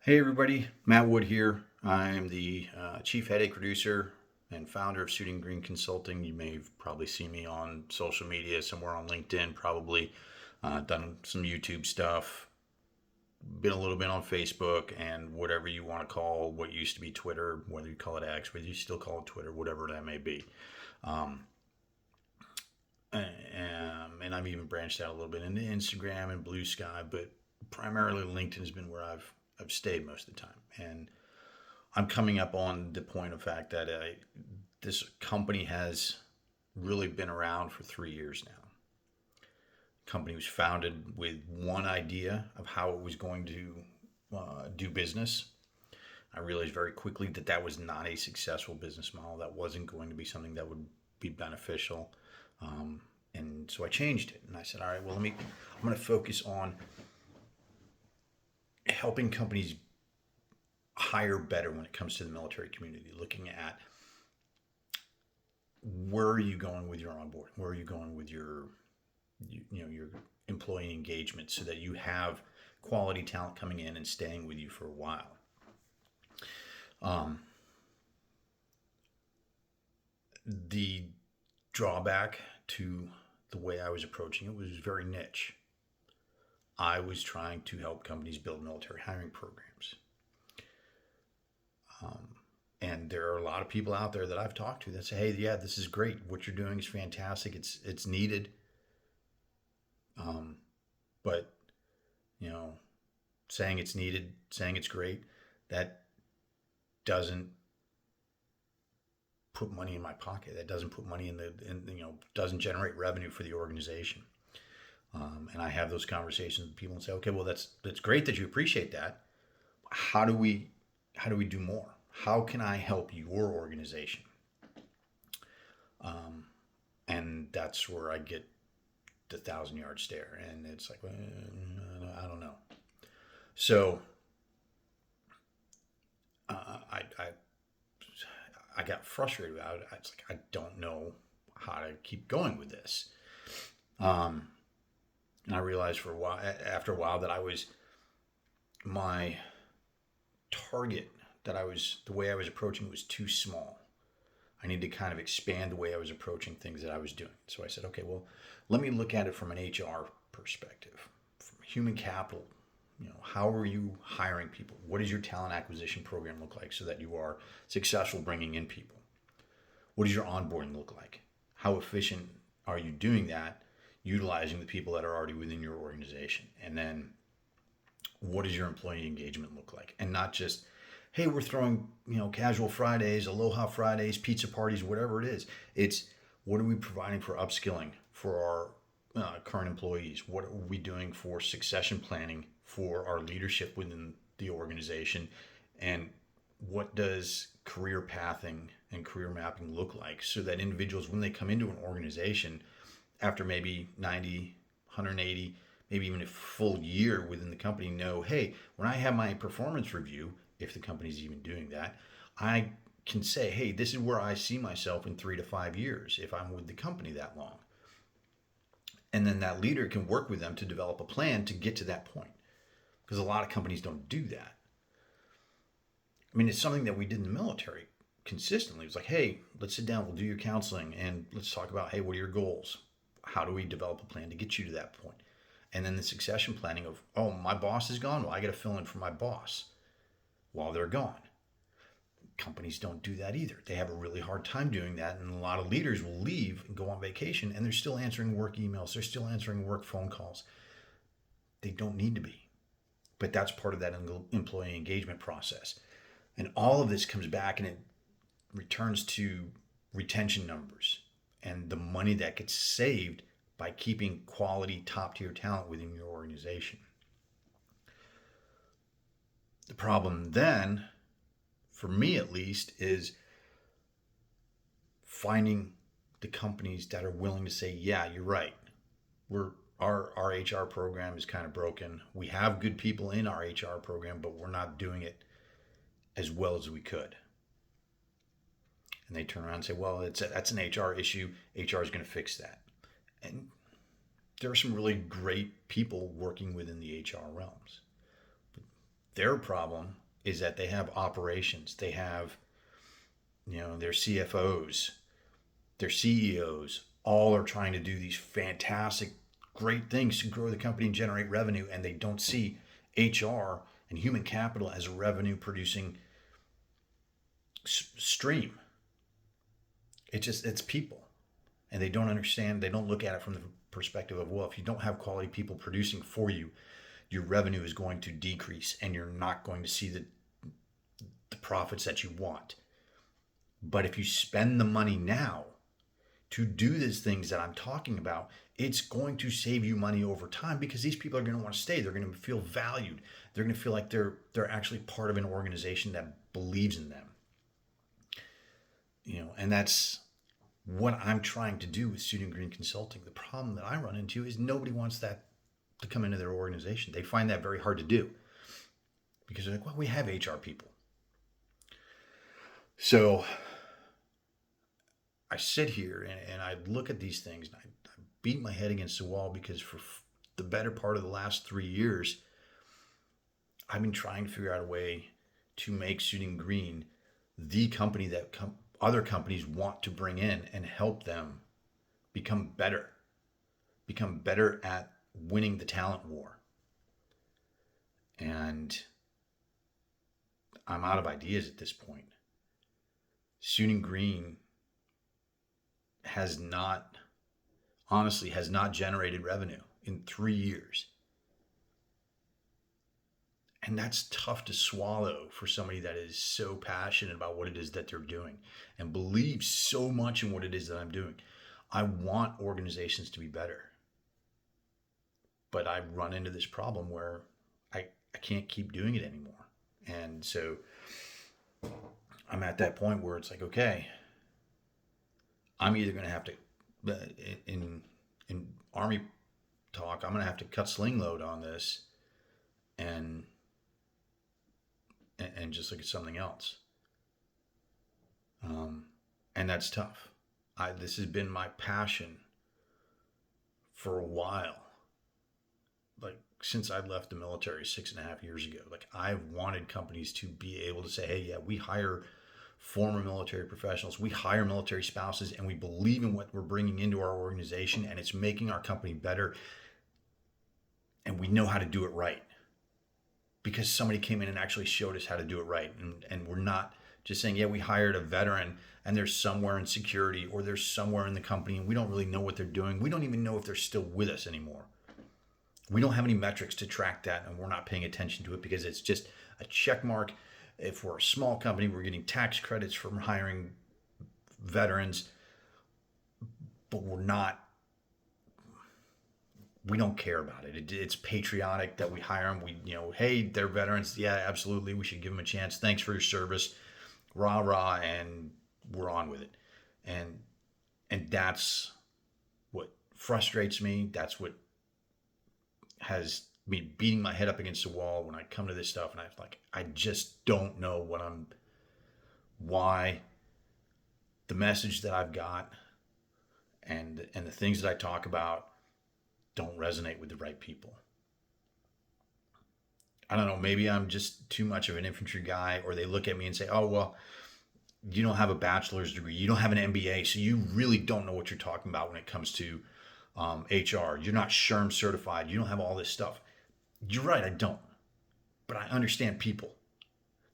Hey everybody, Matt Wood here. I'm the chief headache reducer and founder of Shooting Green Consulting. You may have probably seen me on social media, somewhere on LinkedIn, probably done some YouTube stuff, been a little bit on Facebook, and whatever you want to call what used to be Twitter, whether you call it X, whether you still call it Twitter, whatever that may be. Um, and I've even branched out a little bit into Instagram and Blue Sky, but primarily LinkedIn has been where I've stayed most of the time. And I'm coming up on the point of fact that this company has really been around for 3 years now. The company was founded with one idea of how it was going to do business. I realized very quickly that that was not a successful business model. That wasn't going to be something that would be beneficial. And so I changed it. And I said, all right, well, I'm going to focus on helping companies hire better when it comes to the military community, looking at where are you going with your onboard, where are you going with your employee engagement, so that you have quality talent coming in and staying with you for a while. Um, the drawback to the way I was approaching it was very niche. I was trying to help companies build military hiring programs. And there are a lot of people out there that I've talked to that say, "Hey, yeah, this is great. What you're doing is fantastic. It's needed." But you know, saying it's needed, saying it's great, that doesn't put money in my pocket. That doesn't put money doesn't generate revenue for the organization. And I have those conversations with people and say, "Okay, well, that's great that you appreciate that. How do we do more? How can I help your organization?" And that's where I get the 1,000-yard stare, and it's like, well, I don't know. So I got frustrated about it. It's like, I don't know how to keep going with this. And I realized after a while, that my target, the way I was approaching it was too small. I need to kind of expand the way I was approaching things that I was doing. So I said, okay, well, let me look at it from an HR perspective, from human capital. How are you hiring people? What does your talent acquisition program look like so that you are successful bringing in people? What does your onboarding look like? How efficient are you doing that, utilizing the people that are already within your organization? And then what does your employee engagement look like? And not just, hey, we're throwing, casual Fridays, Aloha Fridays, pizza parties, whatever it is. It's, what are we providing for upskilling for our current employees? What are we doing for succession planning for our leadership within the organization? And what does career pathing and career mapping look like, so that individuals, when they come into an organization after maybe 90, 180, maybe even a full year within the company, know, hey, when I have my performance review, if the company's even doing that, I can say, hey, this is where I see myself in 3 to 5 years if I'm with the company that long. And then that leader can work with them to develop a plan to get to that point. Because a lot of companies don't do that. I mean, it's something that we did in the military consistently. It was like, hey, let's sit down, we'll do your counseling, and let's talk about, hey, what are your goals? How do we develop a plan to get you to that point? And then the succession planning of, oh, my boss is gone. Well, I got to fill in for my boss while they're gone. Companies don't do that either. They have a really hard time doing that. And a lot of leaders will leave and go on vacation, and they're still answering work emails. They're still answering work phone calls. They don't need to be. But that's part of that employee engagement process. And all of this comes back and it returns to retention numbers and the money that gets saved by keeping quality top tier talent within your organization. The problem then, for me at least, is finding the companies that are willing to say, yeah, you're right. Our HR program is kind of broken. We have good people in our HR program, but we're not doing it as well as we could. And they turn around and say, well, that's an HR issue. HR is going to fix that. And there are some really great people working within the HR realms. But Their problem is that they have operations. They have, their CFOs, their CEOs, all are trying to do these fantastic, great things to grow the company and generate revenue, and they don't see HR and human capital as a revenue producing stream. It's people, and they don't understand. They don't look at it from the perspective of, well, if you don't have quality people producing for you, your revenue is going to decrease, and you're not going to see the profits that you want. But if you spend the money now to do these things that I'm talking about, it's going to save you money over time, because these people are going to want to stay. They're going to feel valued. They're going to feel like they're actually part of an organization that believes in them. And that's what I'm trying to do with Student Green Consulting. The problem that I run into is nobody wants that to come into their organization. They find that very hard to do, because they're like, well, we have HR people. So I sit here and I look at these things, and I beat my head against the wall, because for the better part of the last 3 years, I've been trying to figure out a way to make Student Green the company that other companies want to bring in and help them become better at winning the talent war. And I'm out of ideas at this point. Student Green has not generated revenue in 3 years. And that's tough to swallow for somebody that is so passionate about what it is that they're doing and believes so much in what it is that I'm doing. I want organizations to be better. But I run into this problem where I can't keep doing it anymore. And so I'm at that point where it's like, okay, I'm either going to have to, in Army talk, I'm going to have to cut sling load on this and just look at something else. And that's tough. This has been my passion for a while. Like, since I left the military 6.5 years ago, like, I've wanted companies to be able to say, hey, yeah, we hire former military professionals, we hire military spouses, and we believe in what we're bringing into our organization, and it's making our company better, and we know how to do it right, because somebody came in and actually showed us how to do it right. And we're not just saying, yeah, we hired a veteran and they're somewhere in security or they're somewhere in the company and we don't really know what they're doing. We don't even know if they're still with us anymore. We don't have any metrics to track that, and we're not paying attention to it because it's just a check mark. If we're a small company, we're getting tax credits from hiring veterans, but we don't care about it. It's patriotic that we hire them. Hey, they're veterans. Yeah, absolutely. We should give them a chance. Thanks for your service. Rah, rah, and we're on with it. And that's what frustrates me. That's what has me beating my head up against the wall when I come to this stuff, and I just don't know why the message that I've got and the things that I talk about don't resonate with the right people. I don't know, maybe I'm just too much of an infantry guy, or they look at me and say, oh, well, you don't have a bachelor's degree, you don't have an MBA, so you really don't know what you're talking about when it comes to HR. You're not SHRM certified. You don't have all this stuff. You're right, I don't. But I understand people.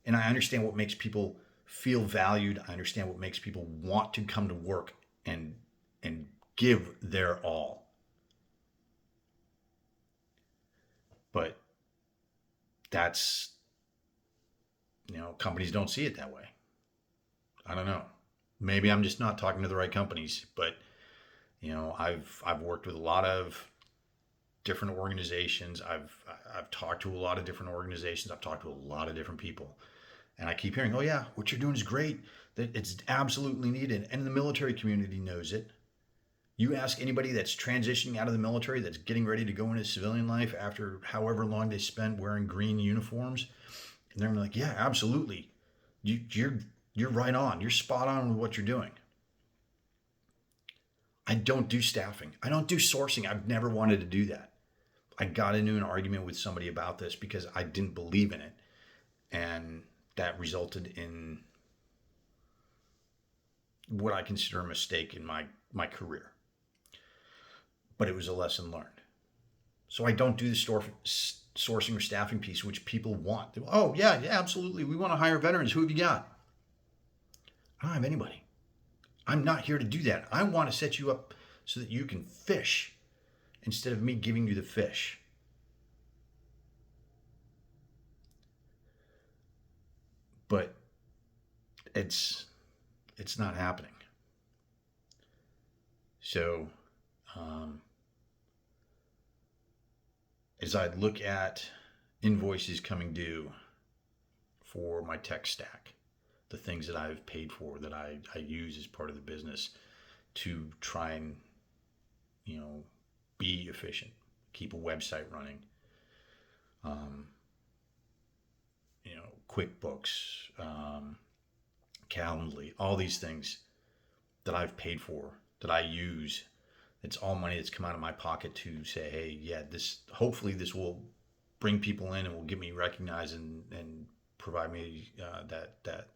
And I understand what makes people feel valued. I understand what makes people want to come to work and give their all. But that's, companies don't see it that way. I don't know. Maybe I'm just not talking to the right companies, but I've worked with a lot of different organizations. I've talked to a lot of different organizations. I've talked to a lot of different people, and I keep hearing, oh yeah, what you're doing is great. That it's absolutely needed, and the military community knows it. You ask anybody that's transitioning out of the military, that's getting ready to go into civilian life after however long they spent wearing green uniforms, and they're like, yeah, absolutely. You're right on. You're spot on with what you're doing. I don't do staffing. I don't do sourcing. I've never wanted to do that. I got into an argument with somebody about this because I didn't believe in it. And that resulted in what I consider a mistake in my career. But it was a lesson learned. So I don't do the sourcing or staffing piece, which people want. Oh, yeah, absolutely. We want to hire veterans. Who have you got? I don't have anybody. I'm not here to do that. I want to set you up so that you can fish instead of me giving you the fish. But it's not happening. So as I look at invoices coming due for my tech stack, the things that I've paid for that I use as part of the business to try and, be efficient, keep a website running, QuickBooks, Calendly, all these things that I've paid for, that I use. It's all money that's come out of my pocket to say, hey, yeah, hopefully this will bring people in and will get me recognized and provide me that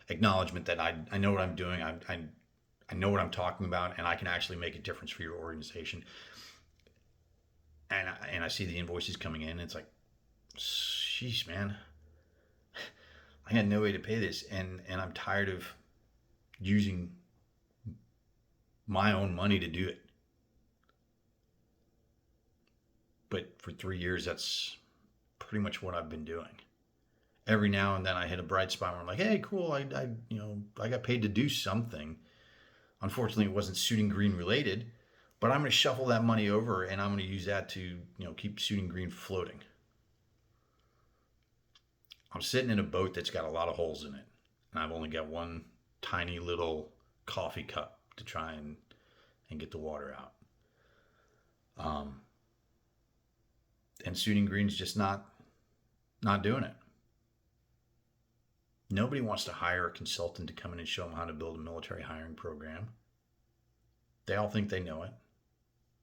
acknowledgement that I know what I'm doing. I know what I'm talking about, and I can actually make a difference for your organization. And I see the invoices coming in, and it's like, sheesh, man, I had no way to pay this, and I'm tired of using my own money to do it. But for 3 years, that's pretty much what I've been doing. Every now and then I hit a bright spot where I'm like, hey, cool, I got paid to do something. Unfortunately, it wasn't Suiting Green related, but I'm going to shuffle that money over and I'm going to use that to, keep Suiting Green floating. I'm sitting in a boat that's got a lot of holes in it, and I've only got one tiny little coffee cup to try and get the water out. And Suiting Green's just not doing it. Nobody wants to hire a consultant to come in and show them how to build a military hiring program. They all think they know it.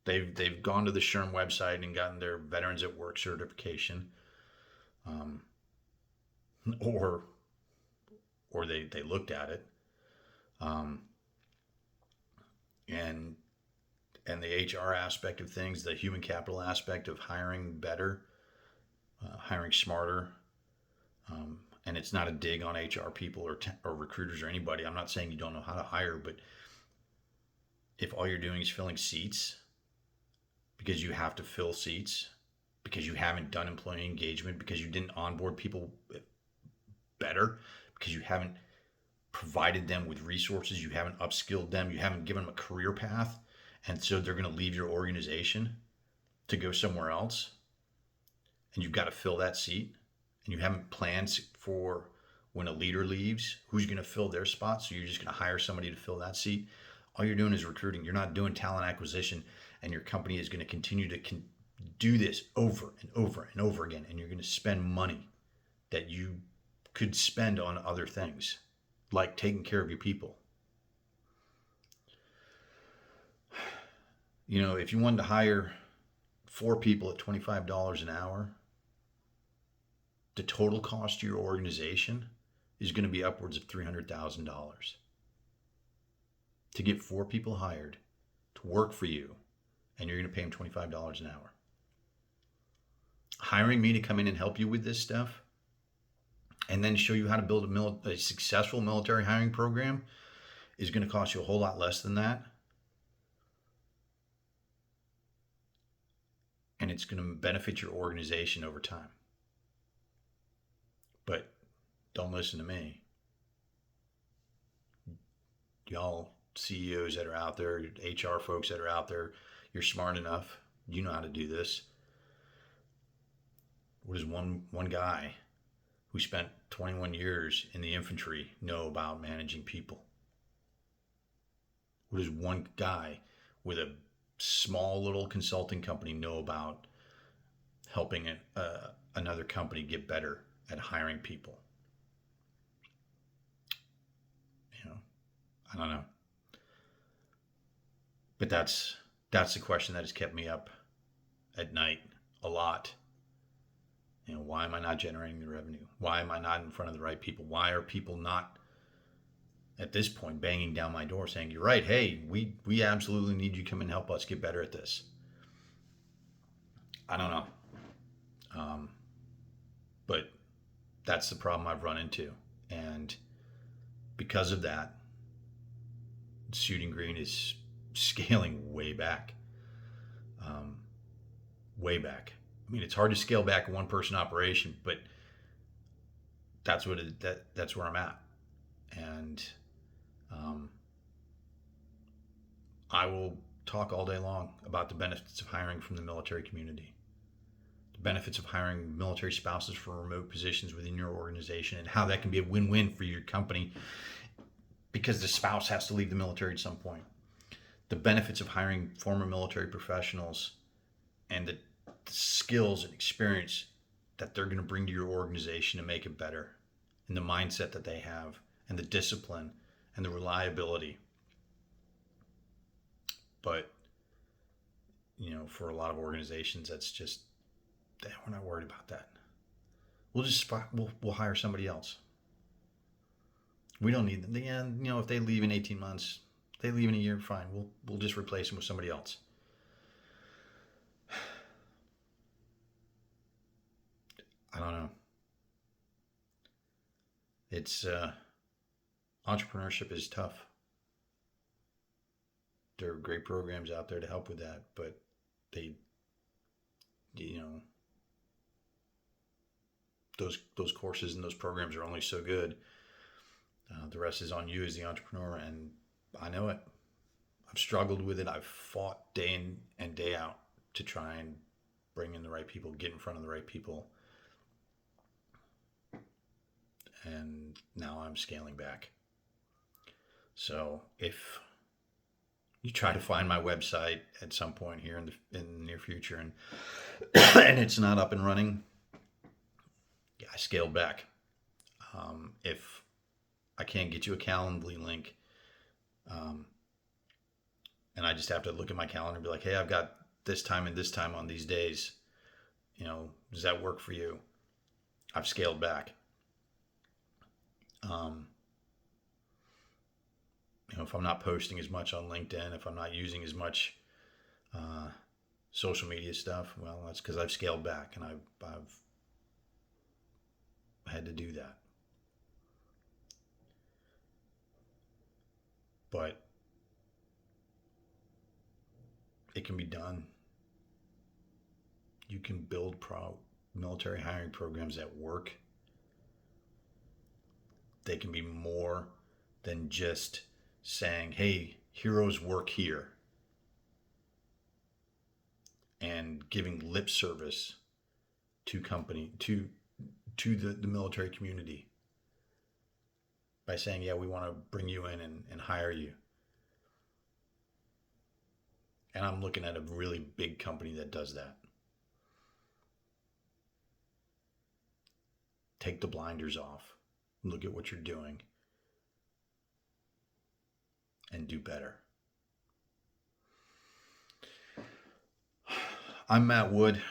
They've gone to the SHRM website and gotten their Veterans at Work certification, or they looked at it, and the HR aspect of things, the human capital aspect of hiring better, hiring smarter. And it's not a dig on HR people or recruiters or anybody. I'm not saying you don't know how to hire, but if all you're doing is filling seats because you have to fill seats, because you haven't done employee engagement, because you didn't onboard people better, because you haven't provided them with resources, you haven't upskilled them, you haven't given them a career path, and so they're going to leave your organization to go somewhere else, and you've got to fill that seat, and you haven't planned for when a leader leaves, who's going to fill their spot, so you're just going to hire somebody to fill that seat. All you're doing is recruiting. You're not doing talent acquisition, and your company is going to continue to do this over and over and over again, and you're going to spend money that you could spend on other things, like taking care of your people. If you wanted to hire 4 people at $25 an hour, the total cost to your organization is going to be upwards of $300,000 to get 4 people hired to work for you, and you're going to pay them $25 an hour. Hiring me to come in and help you with this stuff and then show you how to build a successful military hiring program is going to cost you a whole lot less than that. And it's going to benefit your organization over time. But don't listen to me. Y'all CEOs that are out there, HR folks that are out there, you're smart enough. You know how to do this. What does one guy who spent 21 years in the infantry know about managing people? What does one guy with a small little consulting company know about helping another company get better at hiring people? I don't know. But that's the question that has kept me up at night a lot. Why am I not generating the revenue? Why am I not in front of the right people? Why are people not at this point banging down my door saying, you're right, hey, we absolutely need you to come and help us get better at this? I don't know. But that's the problem I've run into. And because of that, Shooting Green is scaling way back. Way back. I mean, it's hard to scale back a one-person operation, but that's that's where I'm at. And I will talk all day long about the benefits of hiring from the military community, the benefits of hiring military spouses for remote positions within your organization, and how that can be a win-win for your company because the spouse has to leave the military at some point. The benefits of hiring former military professionals and the skills and experience that they're going to bring to your organization to make it better, and the mindset that they have, and the discipline and the reliability. But for a lot of organizations, that's just, we're not worried about that. We'll hire somebody else. We don't need them. And if they leave in 18 months, they leave in a year, fine. We'll just replace them with somebody else. I don't know. It's entrepreneurship is tough. There are great programs out there to help with that, but they, those courses and those programs are only so good. The rest is on you as the entrepreneur, and I know it. I've struggled with it. I've fought day in and day out to try and bring in the right people, get in front of the right people. And now I'm scaling back. So if you try to find my website at some point here in the near future and it's not up and running, I scaled back. If I can't get you a Calendly link, and I just have to look at my calendar and be like, hey, I've got this time and this time on these days, does that work for you? I've scaled back. If I'm not posting as much on LinkedIn, if I'm not using as much social media stuff, well, that's because I've scaled back, and I've had to do that. But it can be done. You can build military hiring programs that work. They can be more than just saying, hey, heroes work here, and giving lip service to the military community by saying, yeah, we want to bring you in and hire you. And I'm looking at a really big company that does that. Take the blinders off. Look at what you're doing and do better. I'm Matt Wood.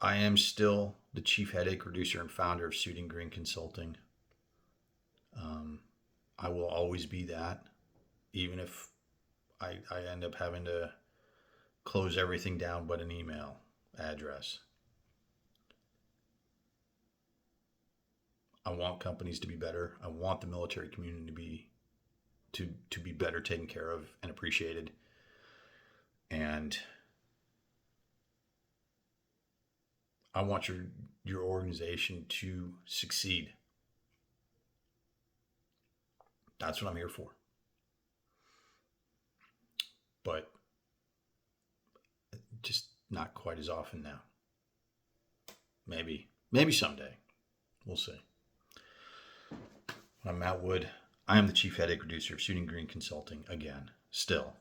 I am still the chief headache reducer and founder of Shooting Green Consulting. I will always be that, even if I end up having to close everything down but an email address. I want companies to be better. I want the military community to be better taken care of and appreciated. And I want your organization to succeed. That's what I'm here for. But just not quite as often now. Maybe someday. We'll see. I'm Matt Wood. I am the chief headache reducer of Shooting Green Consulting. Again, still,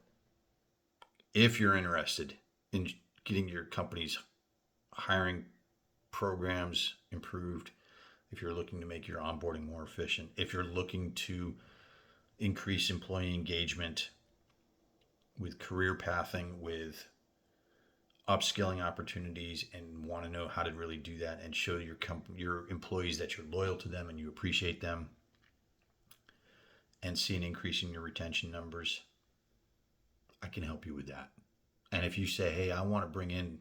if you're interested in getting your company's hiring programs improved, if you're looking to make your onboarding more efficient, if you're looking to increase employee engagement with career pathing, with upskilling opportunities and want to know how to really do that and show your employees that you're loyal to them and you appreciate them, and see an increase in your retention numbers, I can help you with that. And if you say, hey, I want to bring in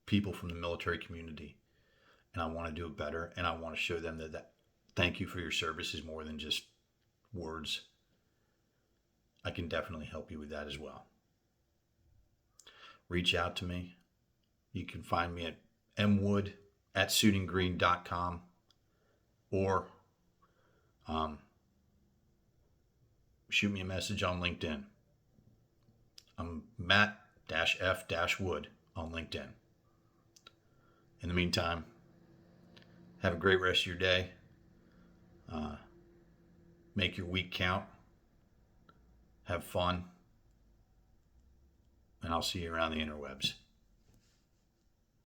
people from the military community and I want to do it better and I want to show them that thank you for your service is more than just words, I can definitely help you with that as well. Reach out to me. You can find me at mwood@suitinggreen.com or shoot me a message on LinkedIn. I'm Matt-F-Wood on LinkedIn. In the meantime, have a great rest of your day. Make your week count. Have fun. And I'll see you around the interwebs.